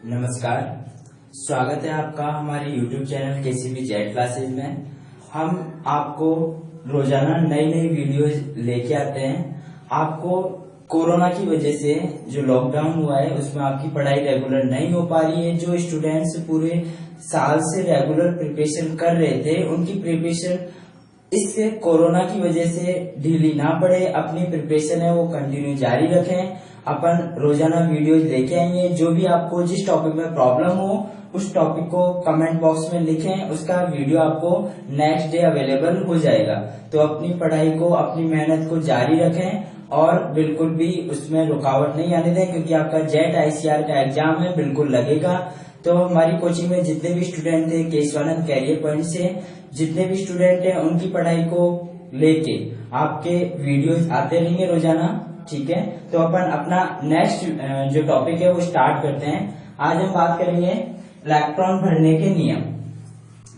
नमस्कार, स्वागत है आपका हमारे YouTube channel KCB Z classes में। हम आपको रोजाना नई नई वीडियोस लेके आते हैं। आपको कोरोना की वजह से जो लॉकडाउन हुआ है उसमें आपकी पढ़ाई रेगुलर नहीं हो पा रही है। जो स्टूडेंट्स पूरे साल से रेगुलर प्रिपरेशन कर रहे थे उनकी प्रिपरेशन इससे कोरोना की वजह से ढीली ना पड़े, अपनी प्रिपरेशन है वो कंटिन्यू जारी रखें। अपन रोजाना वीडियोज लेके आएंगे। जो भी आपको जिस टॉपिक में प्रॉब्लम हो उस टॉपिक को कमेंट बॉक्स में लिखें, उसका वीडियो आपको नेक्स्ट डे अवेलेबल हो जाएगा। तो अपनी पढ़ाई को, अपनी मेहनत को जारी रखें और बिल्कुल भी उसमें रुकावट नहीं आने दें, क्योंकि आपका जेट आईसीआर का एग्जाम है, बिल्कुल लगेगा। तो हमारी कोचिंग में जितने भी स्टूडेंट थे केशवानंद कैरियर पॉइंट से, जितने भी स्टूडेंट हैं उनकी पढ़ाई को लेके आपके वीडियोस आते रहेंगे रोजाना, ठीक है। तो अपन अपना नेक्स्ट जो टॉपिक है वो स्टार्ट करते हैं। आज हम बात करेंगे इलेक्ट्रॉन भरने के नियम।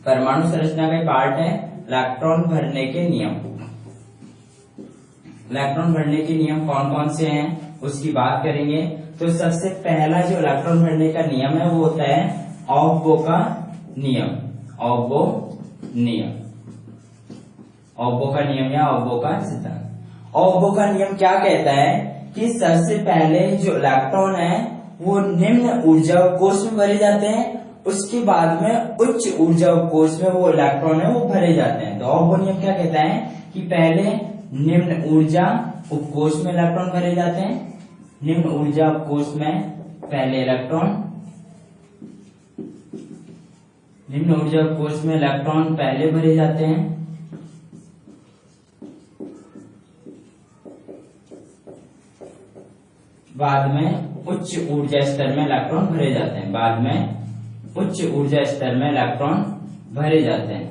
परमाणु संरचना का पार्ट है इलेक्ट्रॉन भरने के नियम। इलेक्ट्रॉन भरने के नियम कौन कौन से हैं उसकी बात करेंगे। तो सबसे पहला जो इलेक्ट्रॉन भरने का नियम है वो होता है ऑफ-बो का नियम। ऑफ-बो नियम, ऑफ-बो का नियम या ऑफ-बो का सिद्धांत। ऑफ-बो का नियम क्या कहता है कि सबसे पहले जो इलेक्ट्रॉन है वो निम्न ऊर्जा कोश में भरे जाते हैं, उसके बाद में उच्च ऊर्जा कोश में वो इलेक्ट्रॉन है वो भरे जाते हैं। तो ऑफ-बो नियम क्या कहता है कि पहले निम्न ऊर्जा उपकोश में इलेक्ट्रॉन भरे जाते हैं। निम्न ऊर्जा उपकोश में पहले इलेक्ट्रॉन, निम्न ऊर्जा उपकोश में इलेक्ट्रॉन पहले भरे जाते हैं, बाद में उच्च ऊर्जा स्तर में इलेक्ट्रॉन भरे जाते हैं। बाद में उच्च ऊर्जा स्तर में इलेक्ट्रॉन भरे जाते हैं।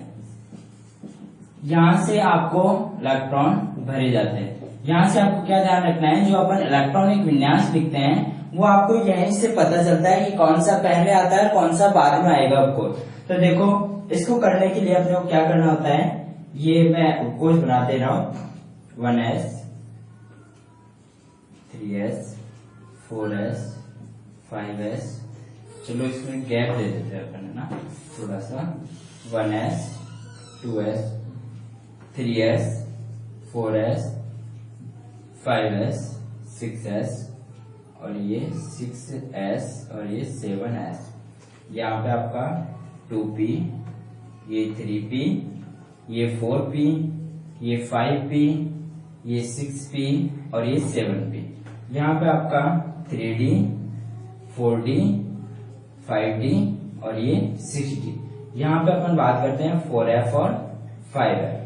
यहां से आपको इलेक्ट्रॉन भरे जाते हैं। यहाँ से आपको क्या ध्यान रखना है, जो अपन इलेक्ट्रॉनिक विन्यास लिखते हैं वो आपको यहीं से पता चलता है कि कौन सा पहले आता है कौन सा बाद में आएगा उपकोष। तो देखो, इसको करने के लिए अपने को क्या करना होता है, ये मैं उपकोष बनाते रहा हूं 1s 3s 4s 5s। चलो इसमें गैप दे देते हैं अपन, है ना, थोड़ा सा। 1s 2s 3s 4s 5s 6s और ये 6s और ये 7s। यहाँ पे आपका 2p, ये 3p, ये 4p, ये 5p, ये 6p और ये 7p। यहाँ पे आपका 3d 4d 5d और ये 6d। यहाँ पे अपन बात करते हैं 4f और 5f,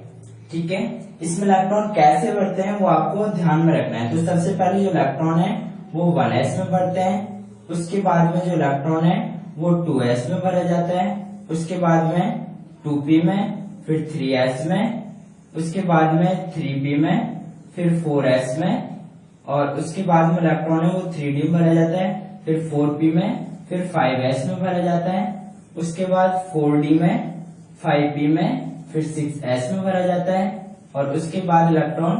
ठीक है। इसमें इलेक्ट्रॉन कैसे बढ़ते हैं वो आपको ध्यान में रखना है। तो सबसे पहले जो इलेक्ट्रॉन है वो 1s में बढ़ते हैं, उसके बाद में जो इलेक्ट्रॉन है वो 2s में भरा जाता है, उसके बाद में 2p में, फिर 3s में, उसके बाद में 3p में, फिर 4s में, और उसके बाद में इलेक्ट्रॉन है वो 3d में भरा जाता है, फिर 4p में, फिर 5s में भरा जाता है, उसके बाद 4d में, 5p में, फिर 6s में भरा जाता है, और उसके बाद इलेक्ट्रॉन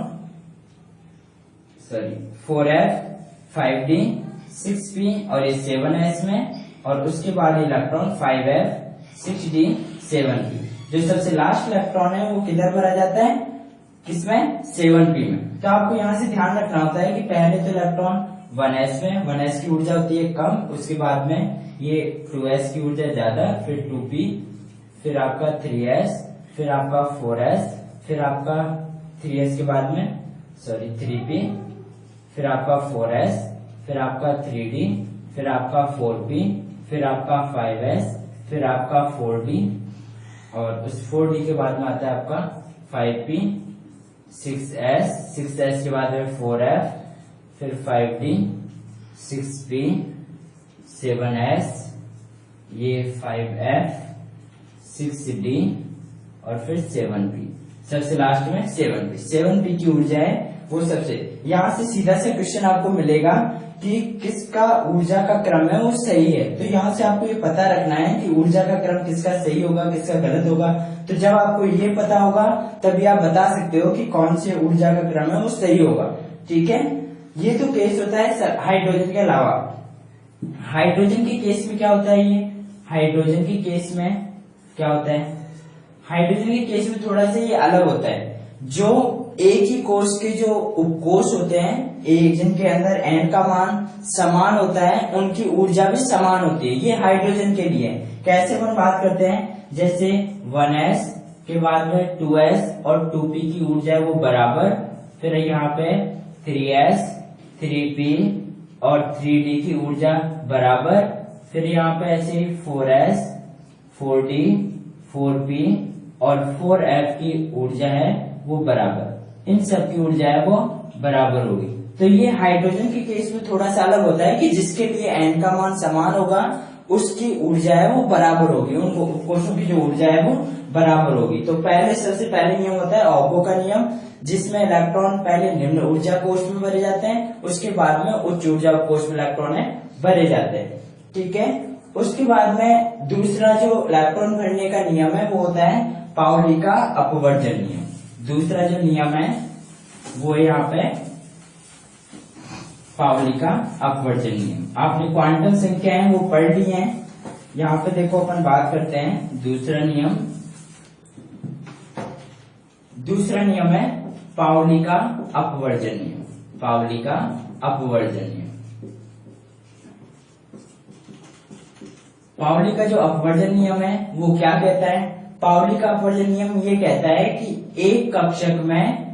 4f 5d 6p और ये 7s में, और उसके बाद इलेक्ट्रॉन 5f 6d 7p। जो सबसे लास्ट इलेक्ट्रॉन है वो किधर भरा जाता है, किसमें, 7p में। तो आपको यहाँ से ध्यान रखना होता है कि पहले तो इलेक्ट्रॉन 1s में, 1s की ऊर्जा होती है कम, उसके बाद में ये 2s की ऊर्जा ज्यादा, फिर 2p, फिर आपका 3s, फिर आपका 4s, फिर आपका 3s के बाद में 3p, फिर आपका 4s, फिर आपका 3d, फिर आपका 4p, फिर आपका 5s, फिर आपका 4d, और उस 4d के बाद में आता है आपका 5p, 6s के बाद में 4f, फिर 5d, 6p, 7s, ये 5f, 6d और फिर 7p, सबसे लास्ट में 7p की ऊर्जा है वो सबसे। यहाँ से सीधा से क्वेश्चन आपको मिलेगा कि किसका ऊर्जा का क्रम है वो सही है। तो यहाँ से आपको ये पता रखना है कि ऊर्जा का क्रम किसका सही होगा किसका गलत होगा। तो जब आपको ये पता होगा तभी आप बता सकते हो कि कौन से ऊर्जा का क्रम है वो सही होगा, ठीक है। ये तो केस होता है हाइड्रोजन के अलावा। हाइड्रोजन के केस में क्या होता है, ये हाइड्रोजन के केस में क्या होता है, हाइड्रोजन के केस में थोड़ा सा ये अलग होता है। जो एक ही कोष के जो उपकोष होते हैं, एक जिनके अंदर n का मान समान होता है, उनकी ऊर्जा भी समान होती है। ये हाइड्रोजन के लिए कैसे अपन बात करते हैं, जैसे 1s के बाद में 2s और 2p की ऊर्जा है वो बराबर, फिर यहाँ पे 3s 3p और 3d की ऊर्जा बराबर, फिर यहाँ पे ऐसे 4s 4d 4p और 4f की ऊर्जा है वो बराबर, इन सब की ऊर्जा है वो बराबर होगी। तो ये हाइड्रोजन के केस में थोड़ा सा अलग होता है कि जिसके लिए n का मान समान होगा उसकी ऊर्जा है वो बराबर होगी, उन कोषों की जो ऊर्जा है वो बराबर होगी। तो पहले सबसे पहले नियम होता है ऑब्बो का नियम, जिसमें इलेक्ट्रॉन पहले निम्न ऊर्जा कोष में भरे जाते हैं, उसके बाद में उच्च ऊर्जा कोष में इलेक्ट्रॉन भरे जाते हैं। ठीक है, उसके बाद में दूसरा जो इलेक्ट्रॉन भरने का नियम है वो होता है पाउली का अपवर्जन नियम। दूसरा जो नियम है वो यहाँ पे पाउली का अपवर्जन नियम। आपने क्वांटम संख्या है वो पढ़ ली है। यहाँ पे देखो अपन बात करते हैं दूसरा नियम। दूसरा नियम है पाउली का अपवर्जन नियम। पाउली का अपवर्जन नियम। पाउली का जो अपवर्जन नियम है वो क्या कहता है, पाउली का अपवर्जन नियम ये कहता है कि एक कक्षक में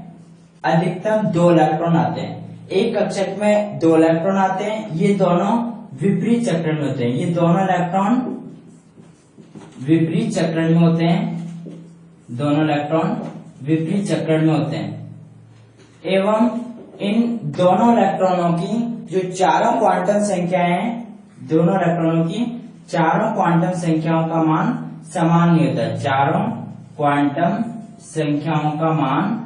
अधिकतम 2 इलेक्ट्रॉन आते हैं। एक कक्षक में 2 इलेक्ट्रॉन आते हैं, ये दोनों विपरीत चक्रण में होते हैं। ये दोनों इलेक्ट्रॉन विपरीत चक्रण में होते हैं, दोनों इलेक्ट्रॉन विपरीत चक्रण में होते हैं। एवं इन दोनों इलेक्ट्रॉनों की जो चारों क्वांटम संख्याएं हैं, दोनों इलेक्ट्रॉनों की चारों क्वांटम संख्याओं का मान समान नहीं होता। चारों क्वांटम संख्याओं का मान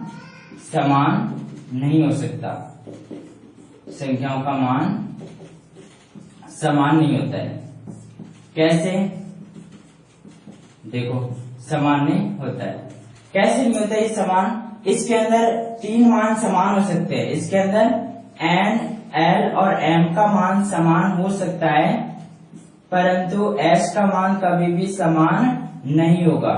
समान नहीं हो सकता। संख्याओं का मान समान नहीं होता है। कैसे, देखो समान नहीं होता है। कैसे नहीं होता है समान, इसके अंदर 3 मान समान हो सकते हैं। इसके अंदर n, l और m का मान समान हो सकता है, परंतु s का मान कभी भी समान नहीं होगा।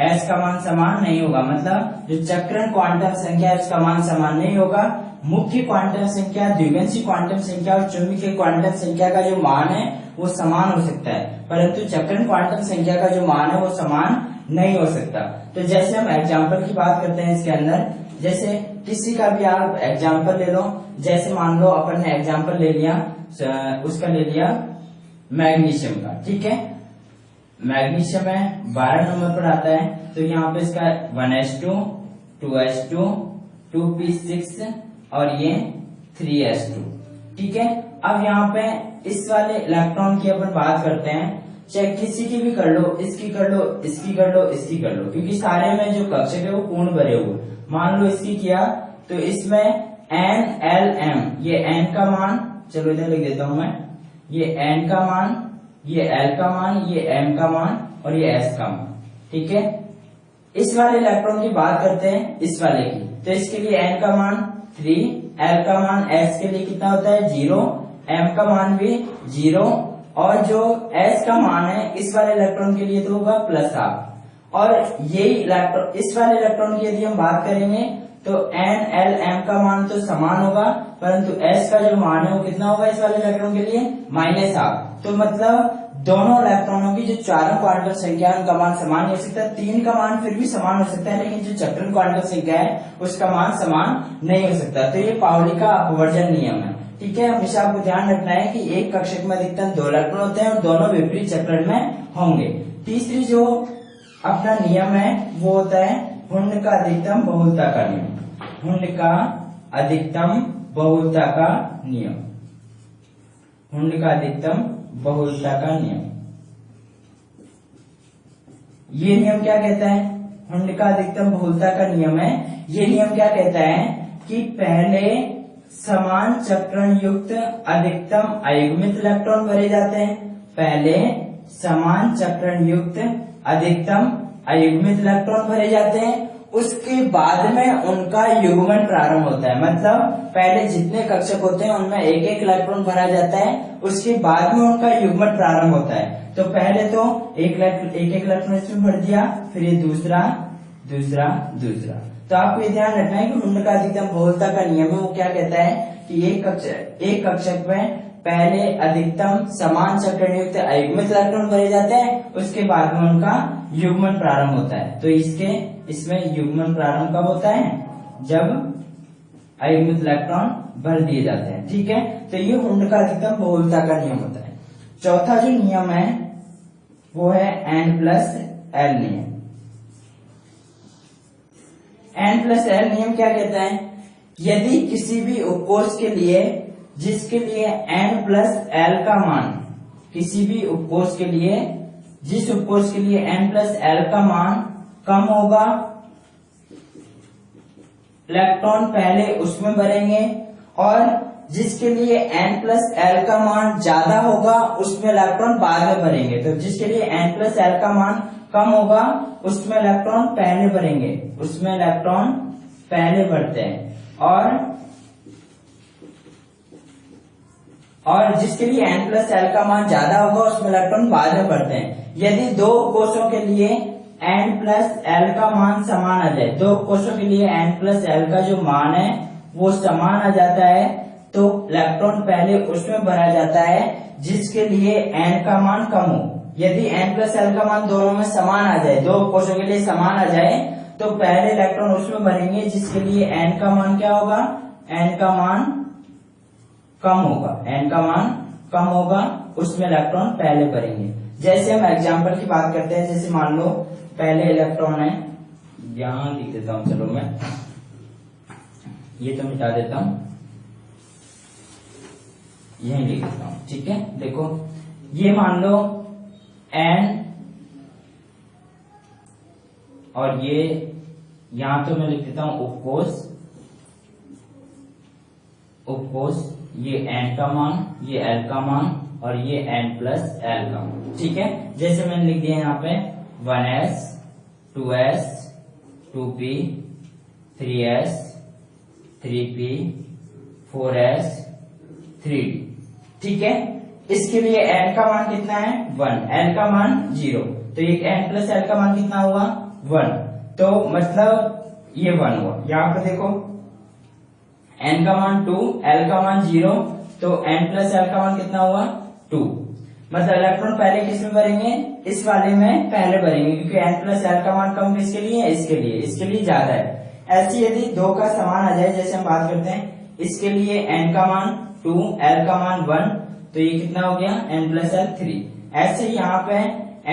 s का मान समान नहीं होगा, मतलब जो चक्रण क्वांटम संख्या है उसका मान समान नहीं होगा। मुख्य क्वांटम संख्या, द्विगंशी क्वांटम संख्या और चुंबकीय क्वांटम संख्या का जो मान है वो समान हो सकता है, परंतु चक्रण क्वांटम संख्या का जो मान है वो समान नहीं हो सकता। तो जैसे हम एग्जाम्पल की बात करते हैं इसके अंदर, जैसे किसी का भी आप एग्जाम्पल ले लो। जैसे मान लो अपन ने एग्जाम्पल ले लिया, उसका ले लिया मैग्नीशियम का। ठीक है, मैग्नीशियम है 12 नंबर पर आता है। तो यहाँ पे इसका 1s2 2s2 2p6 और ये 3s2। ठीक है, अब यहाँ पे इस वाले इलेक्ट्रॉन की अपन बात करते हैं। चाहे किसी की भी कर लो, इसकी कर लो, इसकी कर लो, इसकी कर लो, क्योंकि सारे में जो कक्षक है वो पूर्ण भरे हुए। मान लो इसकी किया तो इसमें n l m, ये n का मान, चलो इधर लिख देता हूं मैं, ये n का मान, ये l का मान, ये m का मान और ये s का मान। ठीक है, इस वाले इलेक्ट्रॉन की बात करते हैं, इस वाले की। तो इसके लिए n का मान 3, l का मान s के लिए कितना होता है 0, m का मान भी 0 और जो s का मान है इस वाले इलेक्ट्रॉन के लिए तो होगा +12। और यही इलेक्ट्रॉन, इस वाले इलेक्ट्रॉन की यदि हम बात करेंगे तो n l m का मान तो समान होगा, परंतु s का जो मान है वो कितना होगा इस वाले इलेक्ट्रॉन के लिए -8। तो मतलब दोनों इलेक्ट्रॉनों की जो चारों क्वांटम संख्या है उनका मान समान नहीं हो सकता। 3 का मान फिर भी समान हो सकता है, लेकिन जो चक्रण क्वांटम संख्या है उसका मान समान नहीं हो सकता। तो ये पाउली का अपवर्जन नियम है। ठीक है, हमेशा आपको ध्यान रखना है कि एक कक्षक में अधिकतम 2 इलेक्ट्रॉन होते हैं और दोनों विपरीत चक्रण में होंगे। तीसरी जो अपना नियम है वो होता है हुंड का अधिकतम बहुलता का नियम। हुंड का अधिकतम बहुलता का नियम। हुंड का अधिकतम बहुलता का नियम। ये नियम क्या कहता है, हुंड का अधिकतम बहुलता का नियम है। ये नियम क्या कहता है कि पहले समान चक्रण युक्त अधिकतम अयुग्मित इलेक्ट्रॉन भरे जाते हैं। पहले समान चक्रण युक्त अधिकतम अयुग्मित इलेक्ट्रॉन भरे जाते हैं उसके बाद में उनका युग्मन प्रारंभ होता है। मतलब पहले जितने कक्षक होते हैं उनमें एक एक इलेक्ट्रॉन भरा जाता है, उसके बाद में उनका युग्मन प्रारंभ होता है। तो पहले तो एक इलेक्ट्रॉन इसमें भर दिया, फिर ये दूसरा दूसरा दूसरा। तो आपको ये ध्यान रखना है कि हुंड का अधिकतम बहुलता का नियम है वो क्या कहता है कि एक कक्षक में पहले अधिकतम समान चक्रणयुक्त अयुग्मित इलेक्ट्रॉन भरे जाते हैं, उसके बाद में उनका युग्मन प्रारंभ होता है। तो इसमें युग्मन प्रारंभ कब होता है? जब अयुग्मित इलेक्ट्रॉन भर दिए जाते हैं। ठीक है, तो ये हुंड का अधिकतम बहुलता का नियम होता है। चौथा जो नियम है वो है N+L नियम। N+L नियम क्या कहता है? यदि किसी भी उपकोष के लिए जिसके लिए N+L का मान, किसी भी उपकोष के लिए जिस उपकोष के लिए N+L का मान कम होगा, इलेक्ट्रॉन पहले उसमें भरेंगे, और जिसके लिए N+L का मान ज्यादा होगा उसमें इलेक्ट्रॉन बाद में भरेंगे। तो जिसके लिए N+L का मान कम होगा उसमें इलेक्ट्रॉन पहले भरेंगे, उसमें इलेक्ट्रॉन पहले भरते हैं, और जिसके लिए N+L का मान ज्यादा होगा उसमें इलेक्ट्रॉन बाद में भरते हैं। यदि दो कोषों के लिए N+L का मान समान आ जाए, दो कोषों के लिए N+L का जो मान है वो समान आ जाता है, तो इलेक्ट्रॉन पहले उसमें भरा जाता है जिसके लिए N का मान कम हो। यदि N+L का मान दोनों में समान आ जाए, दो कोषों के लिए समान आ जाए, तो पहले इलेक्ट्रॉन उसमें भरेंगे जिसके लिए N का मान क्या होगा? N का मान कम होगा, N का मान कम होगा, उसमें इलेक्ट्रॉन पहले भरेंगे। जैसे हम एग्जांपल की बात करते हैं, जैसे मान लो पहले इलेक्ट्रॉन है, यहां लिख देता हूं, चलो मैं ये तो मिटा देता हूं, यही लिख देता हूं। ठीक है, देखो ये मान लो N, और ये यहां तो मैं लिख देता हूं उपकोष, ये N का मान, ये L का मान, और ये N+L का मान। ठीक है, जैसे मैंने लिख दिया यहाँ पे 1s, 2s, 2p, 3s, 3p, 4s, 3d। ठीक है, इसके लिए N का मान कितना है? 1, L का मान 0, तो ये N+L का मान कितना हुआ? 1। तो मतलब ये 1 हुआ। यहाँ पे देखो N का मान 2, L का मान 0, तो N+L का मान कितना हुआ? 2। मतलब इलेक्ट्रॉन पहले किस में भरेंगे? इस वाले में पहले भरेंगे, क्योंकि N+L का मान कम किसके लिए है? इसके लिए ज्यादा है। ऐसे यदि दो का समान आ जाए, जैसे हम बात करते हैं, इसके लिए N का मान 2, L का मान 1, तो ये कितना हो गया? N+L 3। ऐसे यहाँ पे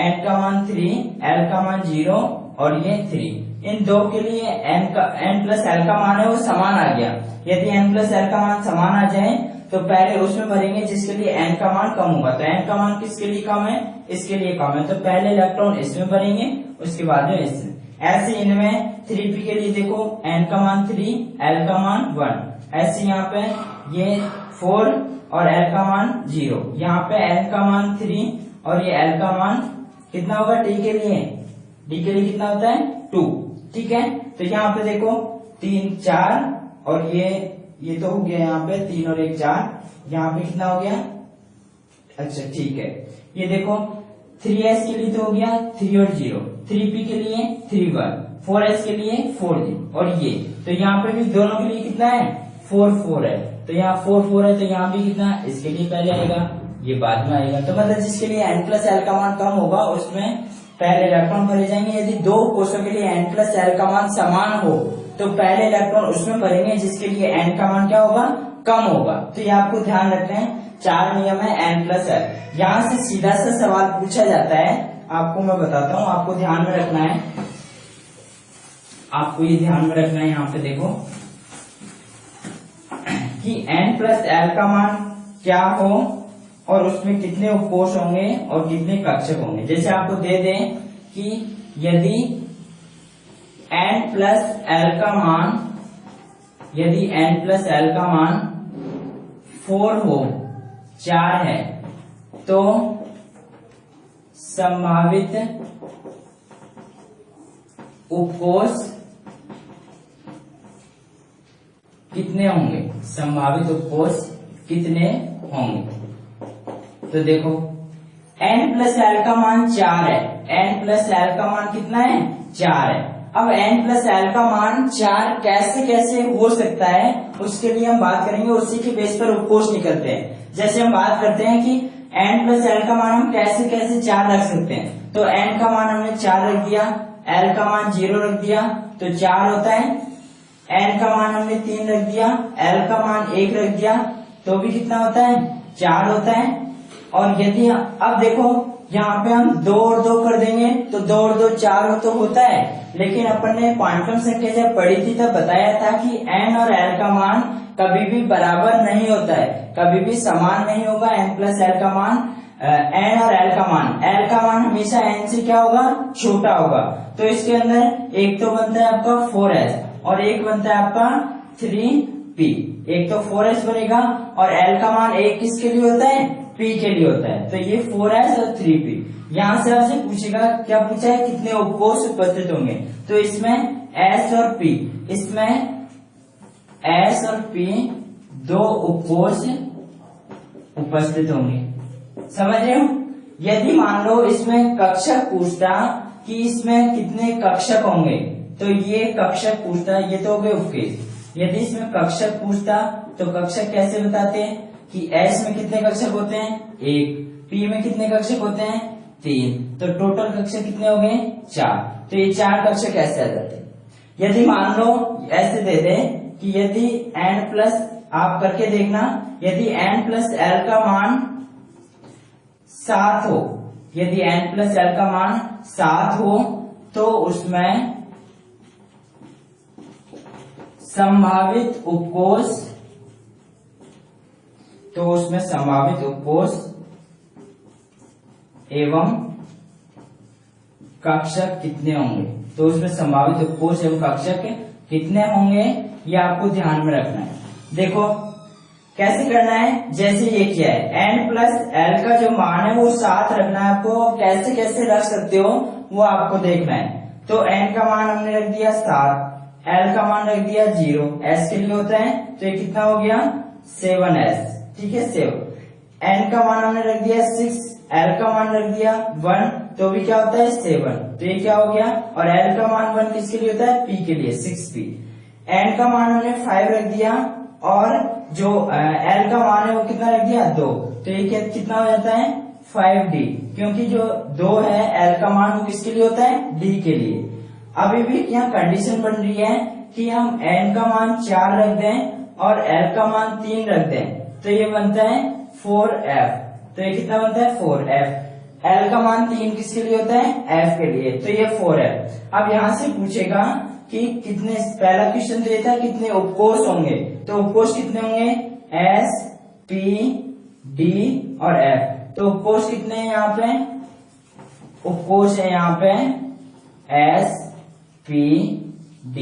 N का मान 3, L का मान 0, और ये 3। इन दो के लिए N+L का मान है वो समान आ गया। यदि N+L का मान समान आ जाए तो पहले उसमें भरेंगे जिसके लिए N का मान कम होगा। तो N का मान किसके लिए कम है? इसके लिए कम है, तो पहले इलेक्ट्रॉन इसमें भरेंगे, उसके बाद में इसमें। ऐसे इनमें 3p के लिए देखो N का मान 3, L का मान 1। ऐसे यहाँ पे ये 4 और L का मान 0। यहाँ पे N का मान 3 और ये L का मान कितना होगा? D के लिए कितना होता है? 2। ठीक है, तो यहाँ पे देखो 3, 4, और ये तो हो गया यहाँ पे 3 और 1 4। यहाँ पे कितना हो गया? अच्छा ठीक है, ये देखो 3s के लिए तो हो गया 3 और 0, 3p के लिए 3 1, 4s के लिए 4 0, और ये तो यहाँ पे भी दोनों के लिए कितना है? 4 4 है, तो यहाँ 4 4 है, तो यहाँ भी कितना? इसके लिए पहले आएगा, ये बाद में आएगा। तो मतलब जिसके लिए N+L का मान कम होगा उसमें पहले इलेक्ट्रॉन भरे जाएंगे। यदि दो कोषों के लिए N+L का मान समान हो तो पहले इलेक्ट्रॉन उसमें भरेंगे जिसके लिए N का मान क्या होगा? कम होगा। तो ये आपको ध्यान रखना है, 4 नियम है N+L। यहाँ से सीधा सा सवाल पूछा जाता है, आपको मैं बताता हूँ, आपको ध्यान में रखना है, आपको ये ध्यान में रखना है। यहाँ पे देखो कि N+L का मान क्या हो और उसमें कितने उपकोष होंगे और कितने कक्षक होंगे। जैसे आपको दे दें कि यदि N+L का मान 4 हो, 4 है, तो संभावित उपकोष कितने होंगे, संभावित उपकोष कितने होंगे। तो देखो n प्लस एल का मान 4 है, n प्लस एल का मान कितना है 4 है। अब n प्लस एल का मान 4 कैसे कैसे हो सकता है उसके लिए हम बात करेंगे, उसी के बेस पर उपकोष निकलते हैं। जैसे हम बात करते हैं कि n प्लस एल का मान हम कैसे कैसे 4 रख सकते हैं, तो n का मान हमने 4 रख दिया, l का मान 0 रख दिया तो 4 होता है, n का मान हमने 3 रख दिया, l का मान 1 रख दिया तो भी कितना होता है 4 होता है। और यदि अब देखो यहाँ पे हम 2 और 2 कर देंगे तो 2 और 2 4 तो होता है, लेकिन अपन ने क्वांटम संख्या जब पढ़ी थी तब बताया था कि n और l का मान कभी भी बराबर नहीं होता है, कभी भी समान नहीं होगा। n प्लस एल का मान n और l का मान हमेशा n से क्या होगा छोटा होगा। तो इसके अंदर एक तो बनता है आपका 4s और एक बनता है आपका 3p। एक तो 4s बनेगा और l का मान एक किसके लिए होता है p के लिए होता है, तो ये 4s और 3p। यहाँ से आपसे पूछेगा, क्या पूछा है कितने उपकोष उपस्थित होंगे, तो इसमें s और p, इसमें s और p 2 उपकोष उपस्थित होंगे। समझ रहे हो। यदि मान लो इसमें कक्षक पूछता कि इसमें कितने कक्षक होंगे, तो ये कक्षक पूछता, ये तो हो गए उपकेश। यदि इसमें कक्षक पूछता तो कक्षक कैसे बताते हैं कि S में कितने कक्षक होते हैं 1, P में कितने कक्षक होते हैं 3, तो टोटल कक्षक कितने हो गए 4, तो ये 4 कक्षक ऐसे आ जाते हैं। यदि मान लो ऐसे दे दे कि यदि n प्लस, आप करके देखना, यदि n प्लस l का मान 7 हो, यदि n प्लस l का मान 7 हो तो उसमें संभावित उपकोष, तो उसमें संभावित उपकोष एवं कक्षक कितने होंगे, तो उसमें संभावित उपकोष एवं कक्षक कितने होंगे ये आपको ध्यान में रखना है। देखो कैसे करना है, जैसे ये किया है n प्लस l का जो मान है वो 7 रखना है आपको। कैसे कैसे रख सकते हो वो आपको देखना है। तो n का मान हमने रख दिया 7, l का मान रख दिया 0, s के लिए होता है तो ये कितना हो गया 7s, ठीक है 7। n का मान हमने रख दिया 6, l का मान रख दिया 1 तो भी क्या होता है 7, तो ये क्या हो गया। और l का मान 1 किसके लिए होता है p के लिए 6p। n का मान हमने 5 रख दिया और जो l का मान है वो कितना रख दिया 2, तो ये कितना हो जाता है 5d, क्योंकि जो 2 है l का मान वो किसके लिए होता है d के लिए। अभी भी यहाँ कंडीशन बन रही है कि हम n का मान 4 रख दें और l का मान 3 रख दें, तो ये बनता है 4f, तो ये कितना बनता है 4f। l का मान 3 किसके लिए होता है f के लिए, तो ये 4f। अब यहाँ से पूछेगा कि कितने, पहला क्वेश्चन तो ये था कितने उपकोष होंगे, तो उपकोष कितने होंगे s, p, d और f। तो उपकोष कितने हैं यहाँ पे, उपकोष है यहाँ पे s, p, d,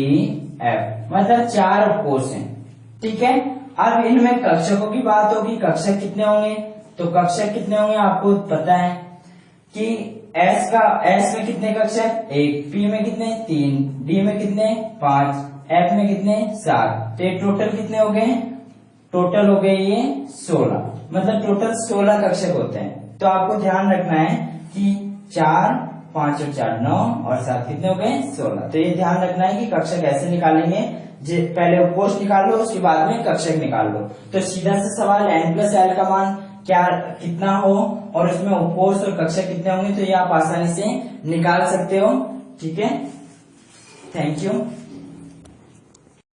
f, मतलब 4 उपकोष हैं, ठीक है। अब इनमें कक्षकों की बात होगी, कक्षक कितने होंगे, तो कक्षक कितने होंगे आपको पता है कि S में कितने कक्षक 1, P में कितने 3, D में कितने 5, F में कितने 7, तो ये टोटल कितने हो गए, टोटल हो गए ये 16, मतलब टोटल 16 कक्षक होते हैं। तो आपको ध्यान रखना है कि 4, 5 और 4 9 और 7 कितने हो गए 16। तो ये ध्यान रखना है कि कक्षक ऐसे निकालेंगे, पहले उपकोष निकाल लो उसके बाद में कक्षक निकाल लो। तो सीधा से सवाल n प्लस l का मान क्या कितना हो और उसमें उपकोष और कक्षक कितने होंगे, तो ये आप आसानी से निकाल सकते हो, ठीक है। Thank you.